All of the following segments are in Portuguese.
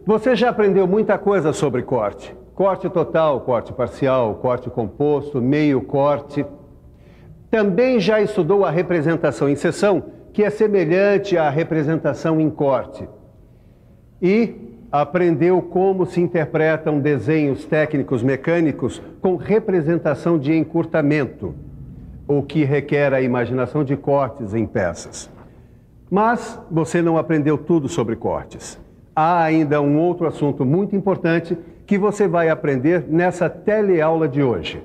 Você já aprendeu muita coisa sobre corte. Corte total, corte parcial, corte composto, meio corte. Também já estudou a representação em seção, que é semelhante à representação em corte. E aprendeu como se interpretam desenhos técnicos mecânicos com representação de encurtamento, o que requer a imaginação de cortes em peças. Mas você não aprendeu tudo sobre cortes. Há ainda um outro assunto muito importante que você vai aprender nessa teleaula de hoje.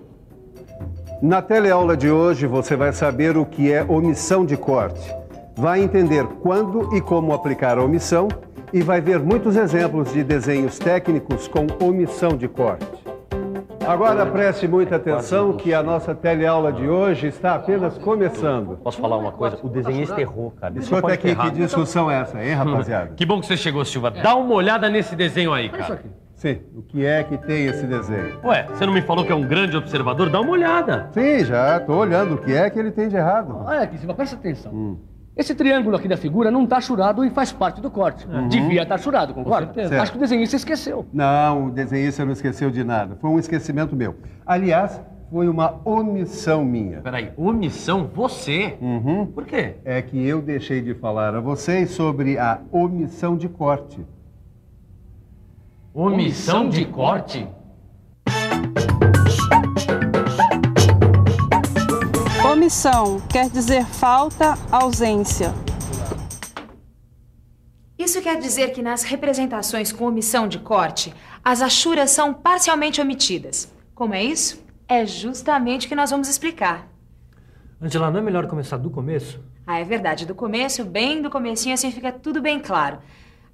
Na teleaula de hoje você vai saber o que é omissão de corte, vai entender quando e como aplicar a omissão e vai ver muitos exemplos de desenhos técnicos com omissão de corte. Agora preste muita atenção que a nossa teleaula de hoje está apenas começando. Posso falar uma coisa? O desenhista errou, cara. Escuta aqui, que discussão é essa, hein, rapaziada? Que bom que você chegou, Silva. Dá uma olhada nesse desenho aí, cara. Sim, o que é que tem esse desenho? Ué, você não me falou que é um grande observador? Dá uma olhada. Sim, já estou olhando. O que é que ele tem de errado? Olha aqui, Silva, presta atenção. Esse triângulo aqui da figura não está achurado e faz parte do corte. Devia estar achurado, concorda? Certo. Acho que o desenhista esqueceu. Não, o desenhista não esqueceu de nada. Foi um esquecimento meu. Aliás, foi uma omissão minha. Peraí, omissão? Você? Por quê? É que eu deixei de falar a vocês sobre a omissão de corte. Omissão de corte? Omissão quer dizer falta, ausência. Isso quer dizer que nas representações com omissão de corte, as achuras são parcialmente omitidas. Como é isso? É justamente o que nós vamos explicar. Angela, não é melhor começar do começo? Ah, é verdade. Do começo, bem do comecinho, assim fica tudo bem claro.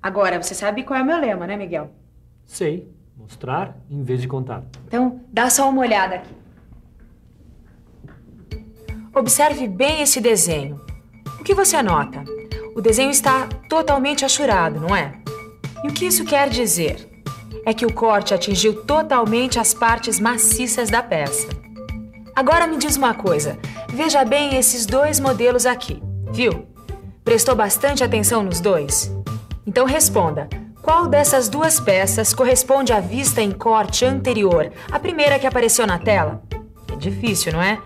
Agora, você sabe qual é o meu lema, né, Miguel? Sei. Mostrar em vez de contar. Então, dá só uma olhada aqui. Observe bem esse desenho. O que você nota? O desenho está totalmente achurado, não é? E o que isso quer dizer? É que o corte atingiu totalmente as partes maciças da peça. Agora me diz uma coisa. Veja bem esses dois modelos aqui, viu? Prestou bastante atenção nos dois? Então responda. Qual dessas duas peças corresponde à vista em corte anterior, a primeira que apareceu na tela? É difícil, não é?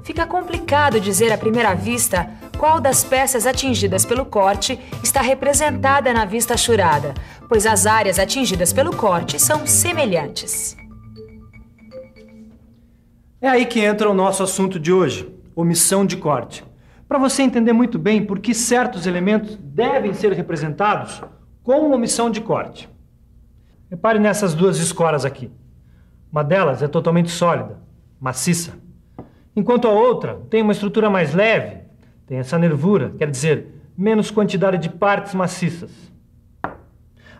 Fica complicado dizer à primeira vista qual das peças atingidas pelo corte está representada na vista achurada, pois as áreas atingidas pelo corte são semelhantes. É aí que entra o nosso assunto de hoje, omissão de corte. Para você entender muito bem por que certos elementos devem ser representados com omissão de corte. Repare nessas duas escoras aqui. Uma delas é totalmente sólida, maciça. Enquanto a outra tem uma estrutura mais leve, tem essa nervura, quer dizer, menos quantidade de partes maciças.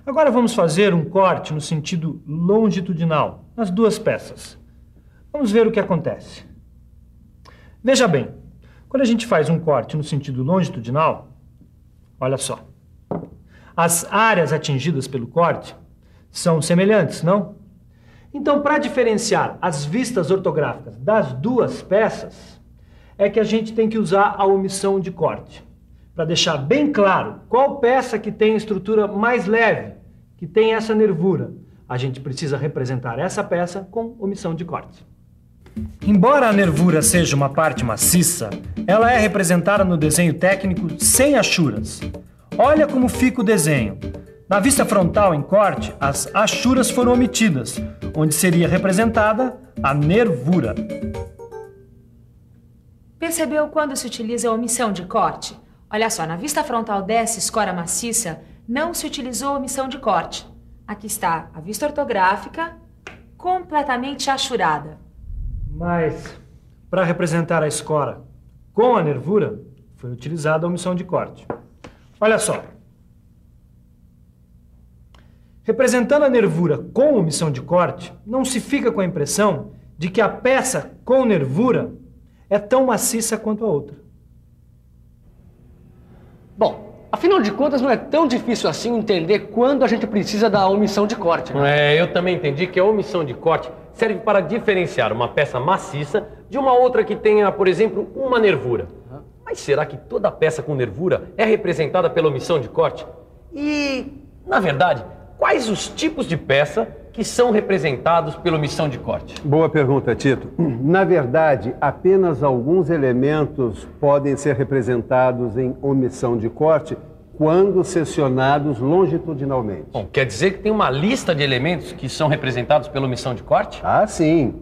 Agora vamos fazer um corte no sentido longitudinal, nas duas peças. Vamos ver o que acontece. Veja bem, quando a gente faz um corte no sentido longitudinal, olha só. As áreas atingidas pelo corte são semelhantes, não? Então, para diferenciar as vistas ortográficas das duas peças, é que a gente tem que usar a omissão de corte. Para deixar bem claro qual peça que tem a estrutura mais leve, que tem essa nervura, a gente precisa representar essa peça com omissão de corte. Embora a nervura seja uma parte maciça, ela é representada no desenho técnico sem achuras. Olha como fica o desenho. Na vista frontal em corte, as achuras foram omitidas, onde seria representada a nervura. Percebeu quando se utiliza a omissão de corte? Olha só, na vista frontal dessa escora maciça, não se utilizou a omissão de corte. Aqui está a vista ortográfica completamente achurada. Mas, para representar a escora com a nervura, foi utilizada a omissão de corte. Olha só. Representando a nervura com omissão de corte, não se fica com a impressão de que a peça com nervura é tão maciça quanto a outra. Bom, afinal de contas, não é tão difícil assim entender quando a gente precisa da omissão de corte. É, eu também entendi que a omissão de corte serve para diferenciar uma peça maciça de uma outra que tenha, por exemplo, uma nervura. Mas será que toda peça com nervura é representada pela omissão de corte? E, na verdade, quais os tipos de peça que são representados pela omissão de corte? Boa pergunta, Tito. Na verdade, apenas alguns elementos podem ser representados em omissão de corte quando secionados longitudinalmente. Bom, quer dizer que tem uma lista de elementos que são representados pela omissão de corte? Ah, sim.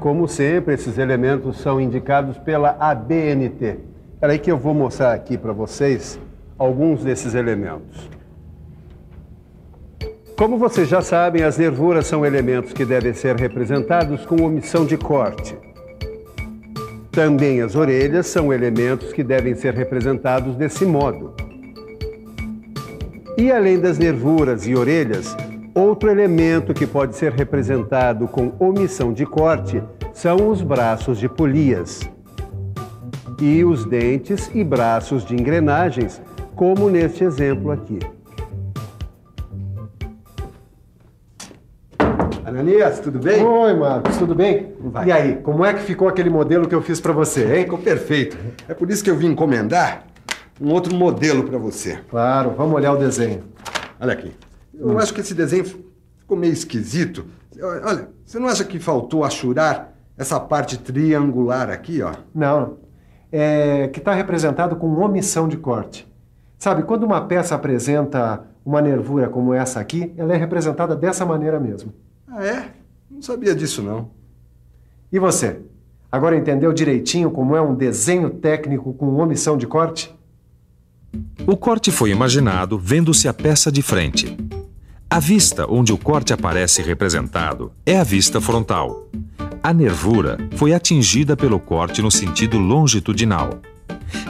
Como sempre, esses elementos são indicados pela ABNT. Espera aí que eu vou mostrar aqui para vocês alguns desses elementos. Como vocês já sabem, as nervuras são elementos que devem ser representados com omissão de corte. Também as orelhas são elementos que devem ser representados desse modo. E além das nervuras e orelhas, outro elemento que pode ser representado com omissão de corte são os braços de polias e os dentes e braços de engrenagens, como neste exemplo aqui. Ananias, tudo bem? Oi, Marcos, tudo bem? Vai. E aí, como é que ficou aquele modelo que eu fiz pra você, hein? Ficou perfeito. É por isso que eu vim encomendar um outro modelo para você. Claro, vamos olhar o desenho. Olha aqui. Eu acho que esse desenho ficou meio esquisito. Olha, você não acha que faltou achurar essa parte triangular aqui, ó? Não, é que está representado com omissão de corte. Sabe, quando uma peça apresenta uma nervura como essa aqui, ela é representada dessa maneira mesmo. Ah, é? Não sabia disso, não. E você? Agora entendeu direitinho como é um desenho técnico com omissão de corte? O corte foi imaginado vendo-se a peça de frente. A vista onde o corte aparece representado é a vista frontal. A nervura foi atingida pelo corte no sentido longitudinal.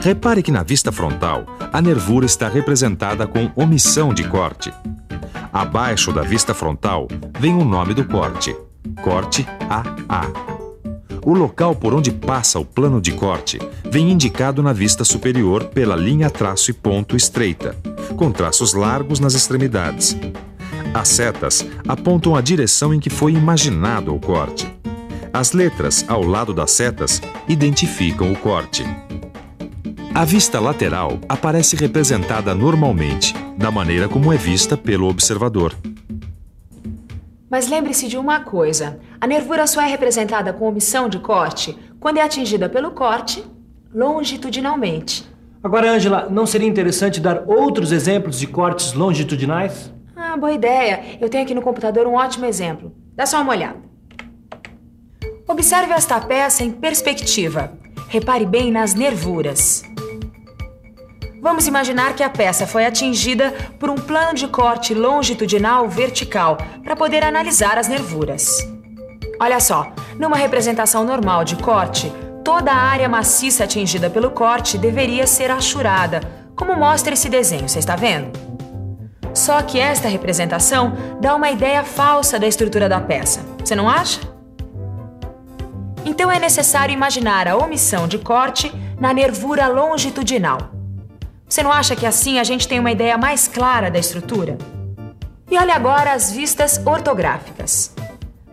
Repare que na vista frontal, a nervura está representada com omissão de corte. Abaixo da vista frontal vem o nome do corte, corte AA. O local por onde passa o plano de corte vem indicado na vista superior pela linha traço e ponto estreita, com traços largos nas extremidades. As setas apontam a direção em que foi imaginado o corte. As letras ao lado das setas identificam o corte. A vista lateral aparece representada normalmente, da maneira como é vista pelo observador. Mas lembre-se de uma coisa, a nervura só é representada com omissão de corte quando é atingida pelo corte longitudinalmente. Agora, Ângela, não seria interessante dar outros exemplos de cortes longitudinais? Ah, boa ideia. Eu tenho aqui no computador um ótimo exemplo. Dá só uma olhada. Observe esta peça em perspectiva. Repare bem nas nervuras. Vamos imaginar que a peça foi atingida por um plano de corte longitudinal vertical para poder analisar as nervuras. Olha só, numa representação normal de corte, toda a área maciça atingida pelo corte deveria ser achurada, como mostra esse desenho, você está vendo? Só que esta representação dá uma ideia falsa da estrutura da peça, você não acha? Então é necessário imaginar a omissão de corte na nervura longitudinal. Você não acha que assim a gente tem uma ideia mais clara da estrutura? E olha agora as vistas ortográficas.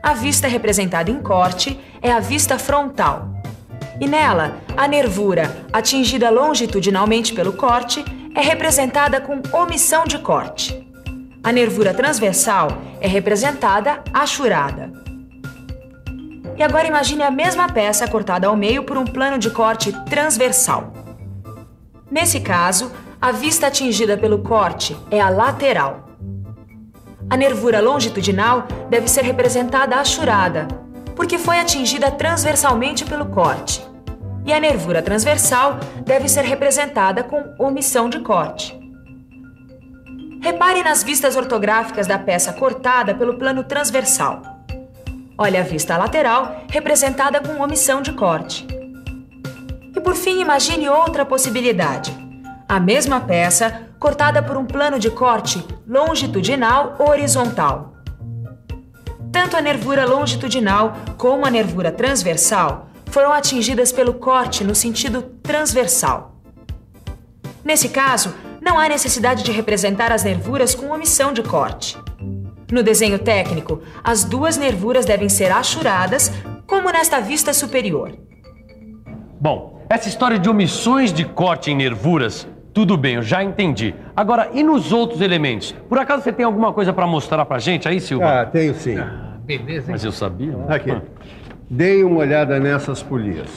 A vista representada em corte é a vista frontal. E nela, a nervura atingida longitudinalmente pelo corte é representada com omissão de corte. A nervura transversal é representada achurada. E agora imagine a mesma peça cortada ao meio por um plano de corte transversal. Nesse caso, a vista atingida pelo corte é a lateral. A nervura longitudinal deve ser representada achurada, porque foi atingida transversalmente pelo corte. E a nervura transversal deve ser representada com omissão de corte. Repare nas vistas ortográficas da peça cortada pelo plano transversal. Olha a vista lateral representada com omissão de corte. E por fim, imagine outra possibilidade. A mesma peça cortada por um plano de corte longitudinal horizontal. Tanto a nervura longitudinal como a nervura transversal foram atingidas pelo corte no sentido transversal. Nesse caso, não há necessidade de representar as nervuras com omissão de corte. No desenho técnico, as duas nervuras devem ser achuradas, como nesta vista superior. Bom, essa história de omissões de corte em nervuras Tudo bem, eu já entendi. Agora, e nos outros elementos? Por acaso você tem alguma coisa para mostrar pra gente aí, Silva? Ah, tenho sim. Beleza, hein? Mas eu sabia. Aqui. Deem uma olhada nessas polias.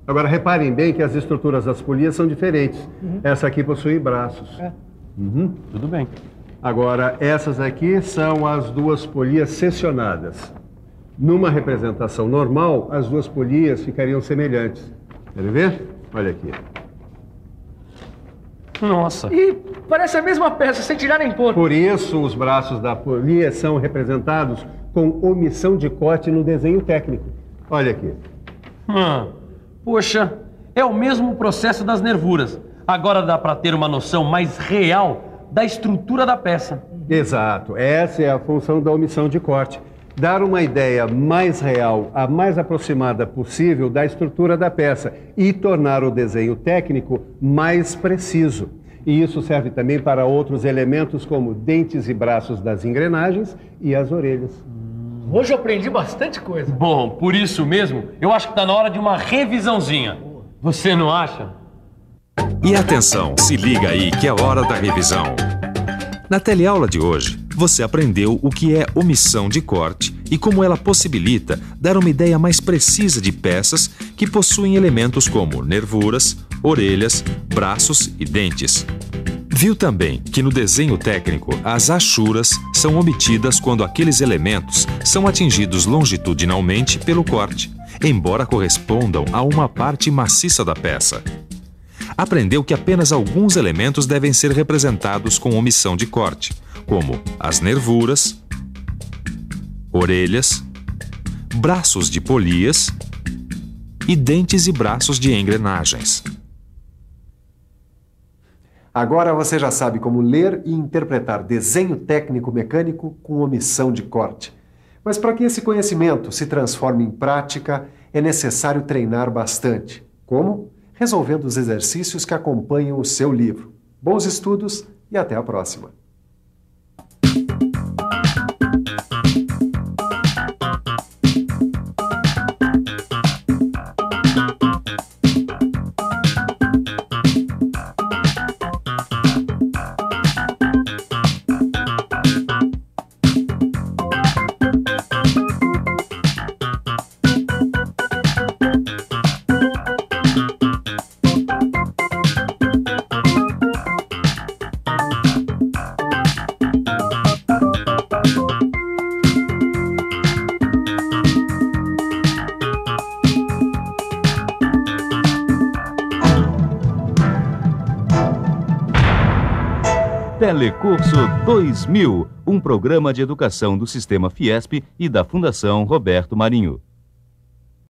Agora, reparem bem que as estruturas das polias são diferentes. Essa aqui possui braços. Tudo bem. Agora, essas aqui são as duas polias seccionadas. Numa representação normal, as duas polias ficariam semelhantes. Querem ver? Olha aqui. Nossa. E parece a mesma peça, sem tirar nem pôr. Por isso, os braços da polia são representados com omissão de corte no desenho técnico. Olha aqui. Poxa, é o mesmo processo das nervuras. Agora dá para ter uma noção mais real da estrutura da peça. Exato. Essa é a função da omissão de corte. Dar uma ideia mais real, a mais aproximada possível da estrutura da peça e tornar o desenho técnico mais preciso. E isso serve também para outros elementos como dentes e braços das engrenagens e as orelhas. Hoje eu aprendi bastante coisa. Bom, por isso mesmo, eu acho que está na hora de uma revisãozinha. Você não acha? E atenção, se liga aí que é hora da revisão. Na teleaula de hoje, você aprendeu o que é omissão de corte e como ela possibilita dar uma ideia mais precisa de peças que possuem elementos como nervuras, orelhas, braços e dentes. Viu também que no desenho técnico as achuras são omitidas quando aqueles elementos são atingidos longitudinalmente pelo corte, embora correspondam a uma parte maciça da peça. Aprendeu que apenas alguns elementos devem ser representados com omissão de corte, como as nervuras, orelhas, braços de polias e dentes e braços de engrenagens. Agora você já sabe como ler e interpretar desenho técnico mecânico com omissão de corte. Mas para que esse conhecimento se transforme em prática, é necessário treinar bastante. Como? Resolvendo os exercícios que acompanham o seu livro. Bons estudos e até a próxima! Telecurso 2000, um programa de educação do Sistema Fiesp e da Fundação Roberto Marinho.